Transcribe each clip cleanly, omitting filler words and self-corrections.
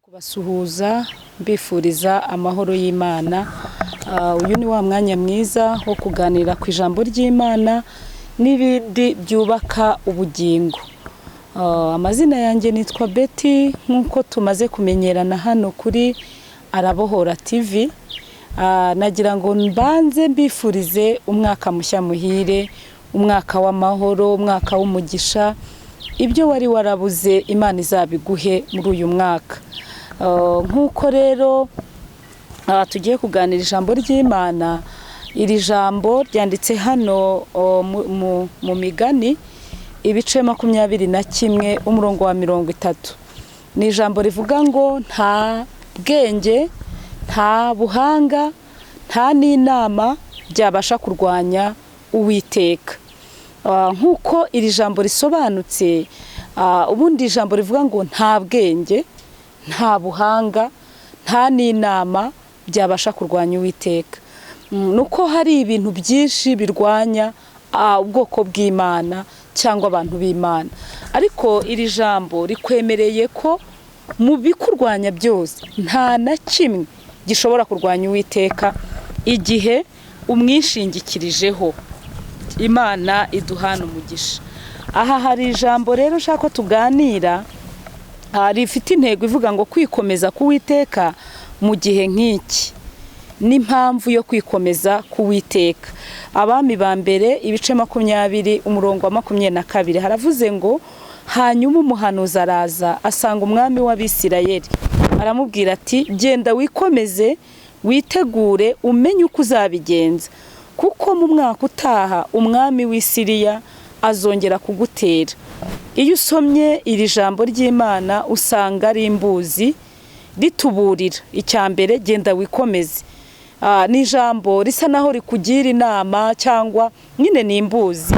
Kubasuhuza mbifuriza amahoro y'Imana. Uyu ni wa mwanya mwiza wo kuganira ku ijambo ry'Imana n'ibindi byubaka ubugingo. Amazina yanjye nitwa Betty, nk'uko tumaze kumenyerana hano kuri Arabohora TV. Nagira ngo mbanze mbifurize umwaka mushya muhire, umwaka w'amahoro, umwaka w'umugisha. Ibyo wari warabuze Imana izabiguhe muri uyu mwaka. Nk'uko rero tugiye kuganira ijambo ry'Imana, iri jambo ryanditse hano mu Migani ibice 21 umurongo wa 30. Ni ijambo rivuga ngo nta bwenge, nta buhanga, nta n'inama byabasha kurwanya Uwiteka. Nk'uko iri jambo risobanutse, ubundi ijambo rivuga ngo nta bwenge, nta buhanga, nta n'inama byabasha kurwanya Uwiteka. Nuko hari ibintu byinshi birwanya ubwoko bw'Imana cyangwa abantu b'Imana, ariko iri jambo rikwemereye ko mu bikurwanya byose nta na kimwe gishobora kurwanya Uwiteka igihe umwishingikirijeho. Imana iduhana umugisha. Aha hari ijambo rero nshaka ko tuganira, rifite intego ivuga ngo kwikomeza k'Uwiteka mu gihe nk'iki. N'impamvu yo kwikomeza k'Uwiteka. Abami ba mbere ibice 20 umurongo wa 22 haravuze ngo hanyuma umuhanuzi araza asanga umwami w'Abisirayeli, aramubwira ati genda wikomeze witegure umenye uko uzabigenza, kuko mu mwaka utaha umwami w'i Siriya azongera kugutera. Iyo usomye iri jambo ry'Imana usanga ari imbuzi rituburira. Icyambere genda wikomeze. Ni ijambo risa naho rikugira inama cyangwa nyine ni imbuzi.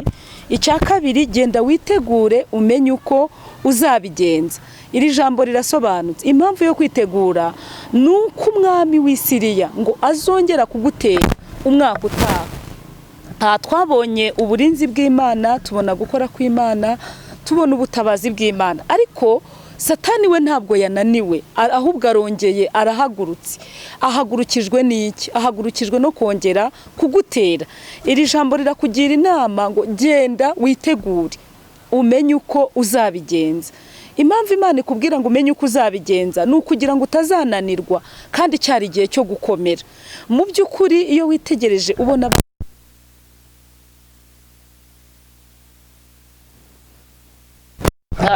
Icya kabiri genda witegure umenye uko uzabigenza. Iri jambo rirasobanutse. Impamvu yo kwitegura nuko umwami w'i Siriya ngo azongera kugutera umwaka utaha. Twabonye uburinzi bw'Imana, tubona gukora kw'Imana, tubona ubutabazi bw'Imana, ariko Satani we ntabwo yananiwe, ahubwo arongeye arahagurutse. Ahagurukijwe n'iki? Ahagurukijwe no kongera kugutera. Iri jambo rirakugira inama ngo genda witegure umenye uko uzabigenza. Impamvu Imana ikubwira ngo umenye uko uzabigenza ni ukugira ngo utazananirwa kandi cyari igihe cyo gukomera. Mu by'ukuri iyo witegereje ubona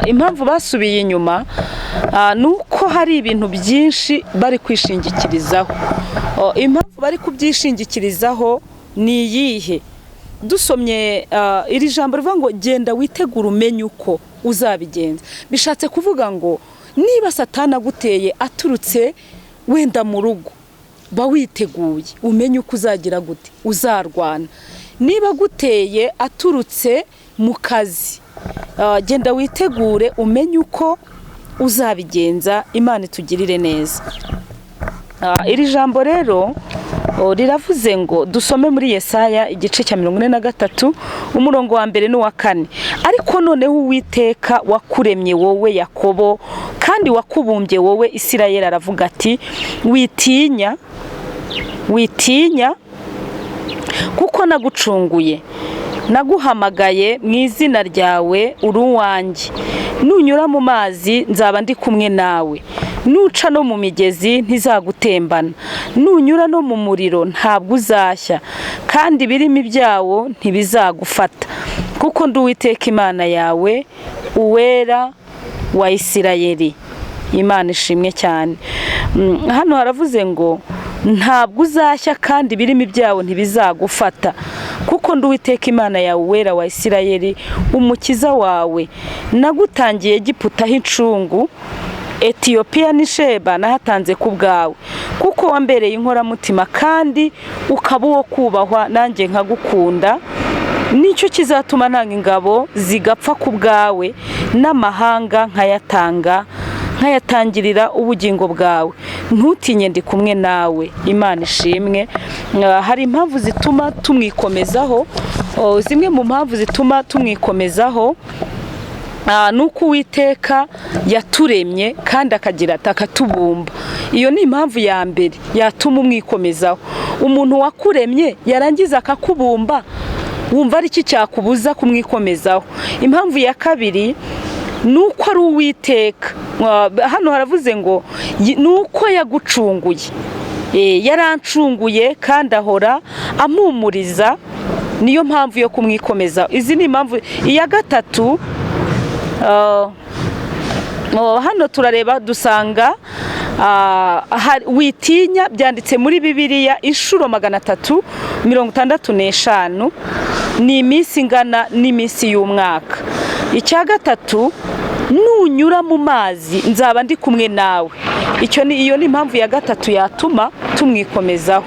impamvu basubiye inyuma nuko hari ibintu byinshi bari kwishingikirizaho. Impamvu bari kubyishingikirizaho ni iyihe? Dusomye iri jambo rivuga ngo genda witegura umenye uko uzabigenza. Bishatse kuvuga ngo niba Satani aguteye aturutse wenda mu rugo, ba witeguye umenye uko uzagira gute uzarwana. Niba guteye aturutse mu kazi, genda witegure umenye uko uzabigenza. Imana itugirire neza. Iri jambo rero riravuze ngo dusome muri Yesaya igice cya 43 umurongo wa 1 n'uwa 4. Ariko noneho Uwiteka wakuremye wowe Yakobo kandi wakubumbye wowe Isirayeli aravuga ati witinya, witinya kuko nagucunguye, naguhamagaye mu izina ryawe uri uwanjye. Nunyura mu mazi nzaba ndi kumwe nawe, nuca no mu migezi ntizagutembana, nunyura no mu muriro ntabwo uzashya, kandi ibirimi byawo ntibizagufata, kuko ndi Uwiteka Imana yawe, Uwera wa Isirayeli. Imana ishimwe cyane. Hano haravuze ngo ntabwo uzashya kandi ibirimi byawo ntibizagufata, kuko ndi Uwiteka Imana yawe, Uwera wa Isirayeli, umukiza wawe. Nagutangiye Egiputa h'incungu, Etiyopiya n'Isheba nahatanze ku bwawe, kuko wambereye inkoramutima kandi ukaba uwo kubahwa, nanjye nkagukunda. Nicyo kizatuma ntanga ingabo zigapfa ku bwawe, n'amahanga nkayatangirira ubugingo bwawe. Ntutinye ndi kumwe nawe. Imana ishimwe. Hari impamvu zituma tumwikomezaho. Zimwe mu mpamvu zituma tumwikomezaho nuko Uwiteka yaturemye kandi akagira ati akatubumba. Iyo ni impamvu ya mbere yatuma umwikomezaho. Umuntu wakuremye yarangiza akakubumba, wumva ari iki cyakubuza kumwikomezaho? Impamvu ya kabiri nuko ari Uwiteka. Hano haravuze ngo nuko yagucunguye. Yarancunguye kandi ahora ampumuriza, niyo mpamvu yo kumwikomezaho. Izi ni impamvu. Iya gatatu, hano turareba dusanga witinya byanditse muri Bibiliya inshuro 365, ni iminsi ingana n'iminsi y'umwaka. Icya gatatu, nunyura mu mazi nzaba ndi kumwe nawe. Iyo ni impamvu ya gatatu yatuma tumwikomezaho.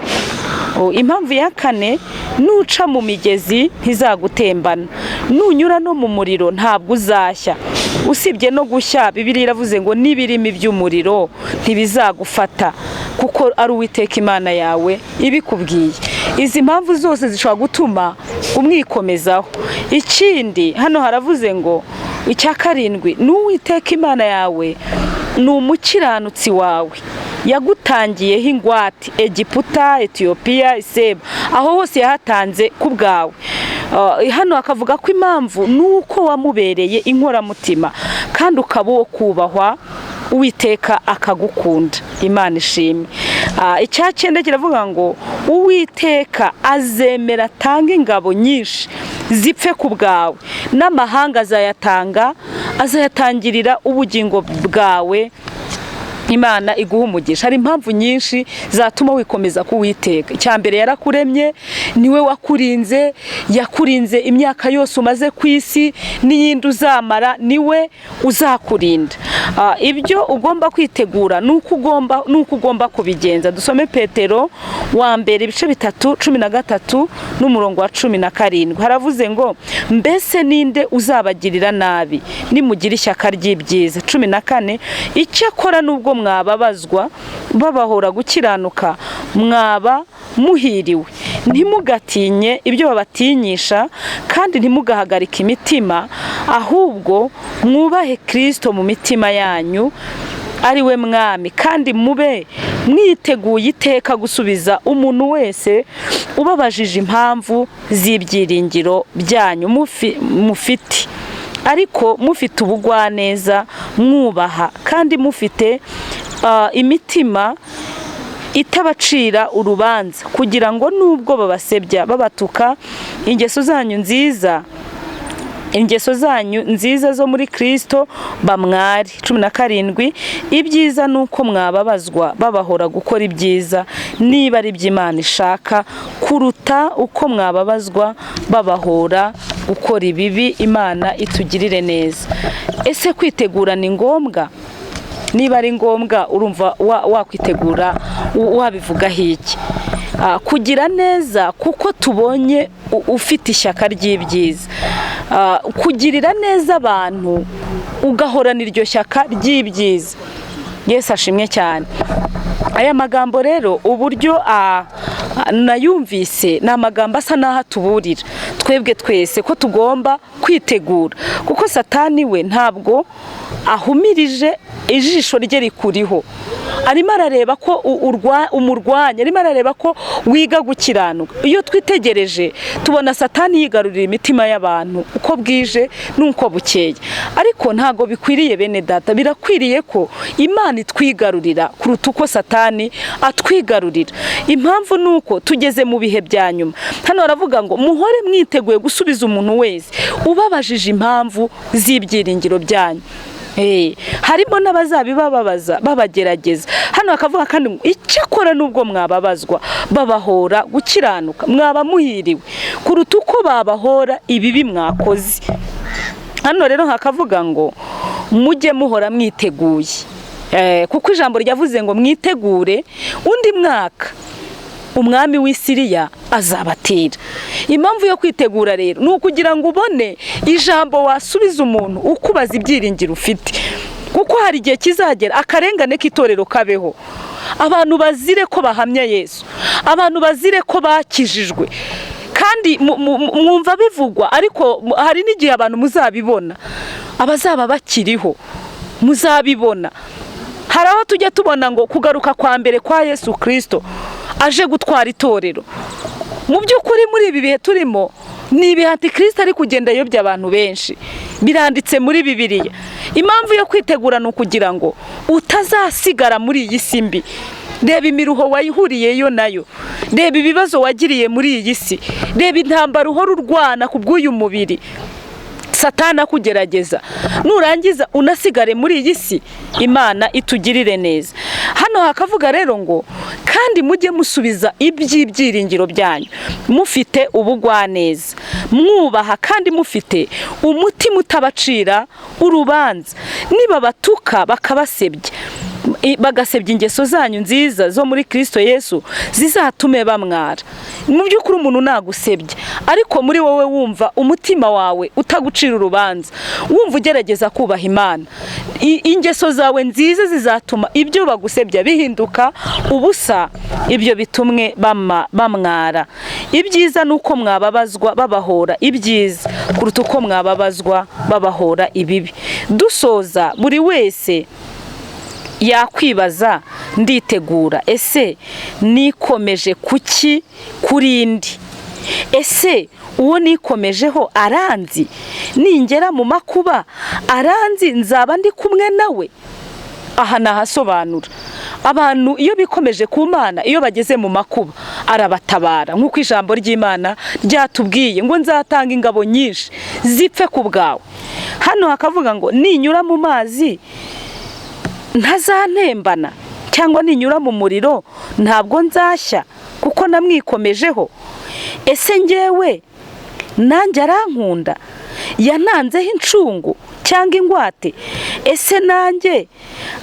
Impamvu ya kane, nuca mu migezi ntizagutembana, nunyura no mu muriro ntabwo uzashya. Usibye no gushya, Bibiliya iravuze ngo n'ibirimi by'umuriro ntibizagufata, kuko ari Uwiteka Imana yawe ibikubwiye. Izi mpamvu zose zishobora gutuma umwikomezaho. Ikindi hano haravuze ngo icya karindwi, n'Uwiteka Imana yawe ni umukiranutsi wawe, yagutangiyeho ingwate Egiputa, Etiyopiya, Iseba, aho hose yahatanze ku bwawe. Hano akavuga ko impamvu nuko wamubereye inkoramutima kandi ukaba uwo kubahwa, Uwiteka akagukunda. Imana ishimwe. Icya cyenda kiravuga ngo Uwiteka azemera atanga ingabo nyinshi zipfe ku bwawe, n'amahanga azayatangirira ubugingo bwawe. Imana iguha umugisha. Hari impamvu nyinshi zatuma wikomeza ku Uwiteka. Icya mbere, yarakuremye, niwe wakurinze, yakurinze imyaka yose umaze ku isi, n'iyindi uzamara niwe uzakurinda. Ibyo ugomba kwitegura nuko ugomba kubigenza. Dusome Petero wa mbere ibice 3:13 n'umurongo wa 17. Haravuze ngo mbese ninde uzabagirira nabi nimugira ishyaka ry'ibyiza. 14, icyakora nubwo mwababazwa babahora gukiranuka mwaba muhiriwe, ntimugatinye ibyo babatinyisha kandi ntimugahagarike imitima, ahubwo mwubahe Kristo mu mitima yanyu ari we mwami, kandi mube mwiteguye iteka gusubiza umuntu wese ubabajije impamvu z'ibyiringiro byanyu mufite, ariko mufite ubugwaneza, mwubaha kandi mufite imitima itabacira urubanza, kugira ngo nubwo babasebya babatuka ingeso zanyu nziza zo muri Kristo bamwari. 17, ibyiza nuko mwababazwa babahora gukora ibyiza niba ari by'Imana ishaka, kuruta uko mwababazwa babahora gukora ibibi. Imana itugirire neza. Ese kwitegura ni ngombwa? Niba ari ngombwa, urumva wakwitegura wabivugaho iki? Kugira neza kuko tubonye ufite ishyaka ry'ibyiza, kugirira neza abantu ugahorana iryo shyaka ry'ibyiza. Yesu ashimwe cyane. Aya magambo rero uburyo nayumvise ni amagambo asa n'aho atuburira twebwe twese ko tugomba kwitegura, kuko Satani we ntabwo ahumirije ijisho rye rikuriho. Arimo arareba ko umurwanya, arimo arareba ko wiga gukiranuka. Iyo twitegereje tubona Satani yigarurira imitima y'abantu uko bwije n'uko bukeye, ariko ntago bikwiriye bene data. Birakwiriye ko Imana itwigarurira kuruta uko Satani atwigarurira. Impamvu nuko tugeze mu bihe bya nyuma. Hano baravuga ngo muhore mwiteguye gusubiza umuntu wese ubabajije impamvu z'ibyiringiro byanyu. Harimo n'abazabibabaza babagerageza. Hano bakavuga kandi icyakora nubwo mwababazwa babahora gukiranuka mwaba muhiriwe, kuruta uko babahora ibibi mwakoze. Hano rero hakavuga ngo mujye muhora mwiteguye, kuko ijambo ryavuze ngo mwitegure undi mwaka umwami w'Isiriya azabatera. Impamvu yo kwitegura rero ni ukugira ngo ubone ijambo wasubiza umuntu ukubaza ibyiringiro ufite, kuko hari igihe kizagera akarengane k'itorero kabeho, abantu bazire ko bahamya Yesu, abantu bazire ko bakijijwe, kandi mwumva bivugwa, ariko hari n'igihe abantu muzabibona abazaba bakiriho muzabibona. Hari aho tujya tubona ngo kugaruka kwa mbere kwa Yesu Kristo aje gutwara itorero. Mu by'ukuri muri ibi bihe turimo ni ibihe Antikristo ari kugenda yobya abantu benshi, biranditse muri Bibiliya. Impamvu yo kwitegura ni ukugira ngo utazasigara muri iyi si mbi. Reba imiruho wayihuriyeyo nayo, reba ibibazo wagiriye muri iyi si, reba intambara uhora urwana ku bw'uyu mubiri Satani akugerageza. Nurangiza unasigare muri iyi si, Imana itugirire neza. Hano hakavuga rero ngo kandi mujye musubiza iby'ibyiringiro byanyu mufite ubugwaneza, mwubaha kandi mufite umutima utabacira urubanza. Niba batuka bakabasebya bagasebya ingeso zanyu nziza zo muri Kristo Yesu zizatume bamwara. Mu by'ukuri umuntu nagusebya, ariko muri wowe wumva umutima wawe utagucira urubanza, wumva ugerageza kubaha Imana, ingeso zawe nziza zizatuma ibyo bagusebya bihinduka ubusa, ibyo bitumwe bamwara. Ibyiza nuko mwababazwa babahora ibyiza kuruta uko mwababazwa babahora ibibi. Dusoza, buri wese yakwibaza, nditegura ese nikomeje kuki kurindi? Ese uwo nikomejeho aranzi? Ningera mu makuba aranzi nzaba ndi kumwe nawe? Aha nahasobanura. Abantu iyo bikomeje ku Mana, iyo bageze mu makuba arabatabara, nk'uko ijambo ry'Imana ryatubwiye ngo nzatanga ingabo nyinshi zipfe ku bwawe. Hano hakavuga ngo ninyura mu mazi ntazantembana, cyangwa ninyura mu muriro ntabwo nzashya kuko namwikomejeho. Ese njyewe nanjye arankunda, yananzeho incungu cyangwa ingwate? Ese nanjye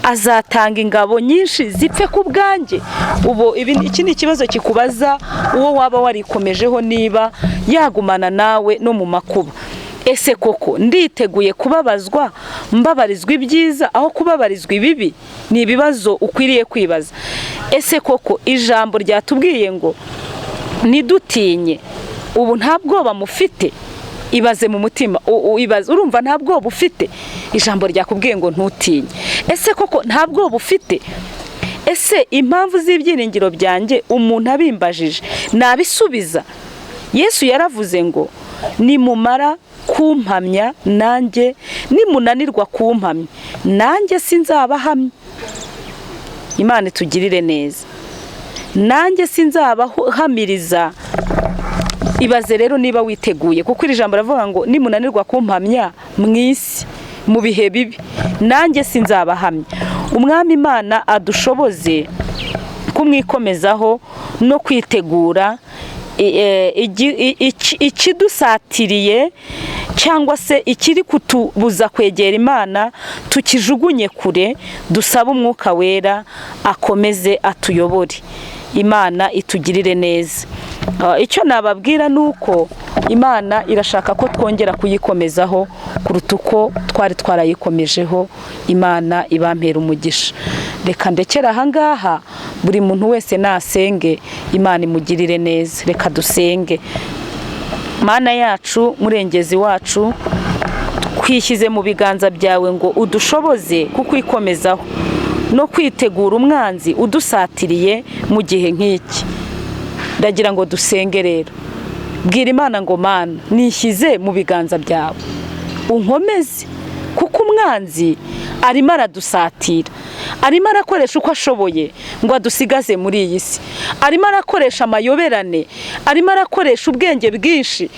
azatanga ingabo nyinshi zipfe ku bwanjye? Iki ni ikibazo kikubaza uwo waba warikomejeho niba yagumana nawe no mu makuba. Ese koko nditeguye kubabazwa mbabarizwa ibyiza aho kubabarizwa ibibi? Ni ibibazo ukwiriye kwibaza. Ese koko ijambo ryatubwiye ngo nidutinye, ubu nta bwoba mufite? Ibaze mu mutima, ibaze, urumva nta bwoba ufite? Ijambo ryakubwiye ngo ntutinye. Ese koko nta bwoba ufite? Ese impamvu z'ibyiringiro byanjye umuntu abimbajije nabisubiza? Yesu yaravuze ngo nimumara kumpamya nanjye, nimunanirwa kumpamya nanjye sinzabahamya. Imana itugirire neza. Nanjye sinzabahamiriza. Ibaze rero niba witeguye, kuko iri jambo ravuga ngo nimunanirwa kumpamya mu isi mu bihe bibi nanjye sinzabahamya. Umwami Imana adushoboze kumwikomezaho no kwitegura ikidusatiriye cyangwa se ikiri kutubuza kwegera Imana tukijugunye kure, dusaba Umwuka Wera akomeze atuyobore. Imana itugirire neza. Icyo nababwira nuko Imana irashaka ko twongera kuyikomezaho kuruta uko twari twarayikomejeho. Imana ibampera umugisha. Reka ndekera aha ngaha, buri muntu wese nasenge, Imana imugirire neza. Reka dusenge. Mana yacu, murengezi wacu, twishyize mu biganza byawe ngo udushoboze kukwikomezaho no kwitegura umwanzi udusatiriye mu gihe nk'iki. Ndagira ngo dusenge rero. Bwira Imana ngo Mana, nishyize mu biganza byawe, unkomeze, kuko umwanzi arimo aradusatira, arimo arakoresha uko ashoboye ngo adusigaze muri iyi si, arimo arakoresha amayoberane, arimo arakoresha ubwenge bwinshi.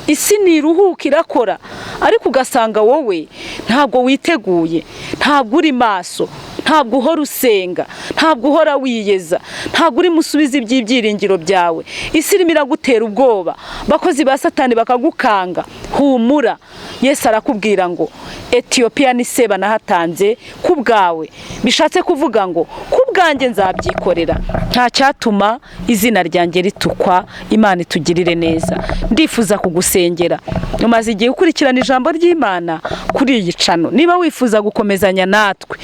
Isi niruhuka irakora, ariko ugasanga wowe ntabwo witeguye, ntabwo uri maso, ntabwo uhora usenga, ntabwo uhora wiyeza, ntabwo uri musubiza iby'ibyiringiro byawe. Isi irimo iragutera ubwoba, bakozi ba Satani bakagukanga. Humura, Yesu arakubwira ngo Etiyopiya ni se banahatanze ku bwawe. Bishatse kuvuga ngo ku bwanjye nzabyikorera, nta cyatuma izina ryanjye ritukwa. Imana itugirire neza. Ndifuza kugusengera. Umaze igihe ukurikirana ijambo ry'Imana kuri iyi cano. Niba wifuza gukomezanya natwe,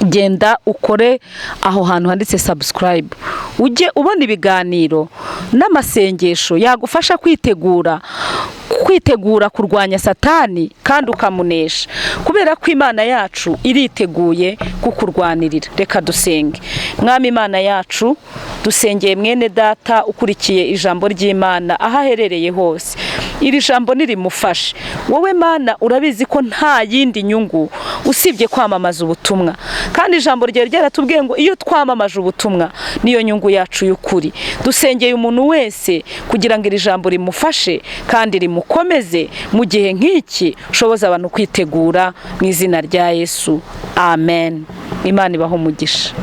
genda ukore aho hantu handitse subscribe, ujye ubona ibiganiro n'amasengesho yagufasha kwitegura kurwanya Satani kandi ukamunesha, kubera ko Imana yacu iriteguye kukurwanirira. Reka dusenge. Mwami Imana yacu, dusengeye mwene data ukurikiye ijambo ry'Imana aho aherereye hose, iri jambo nirimufashe. Wowe Mana urabizi ko nta yindi nyungu usibye kwamamaza ubutumwa, kandi ijambo rye ryaratubwiye ngo iyo twamamaje ubutumwa niyo nyungu yacu y'ukuri. Dusengeye umuntu wese kugira ngo iri jambo rimufashe kandi rimukomeze mu gihe nk'iki, ushoboza abantu kwitegura mu izina rya Yesu. Amen. Imana ibahe umugisha.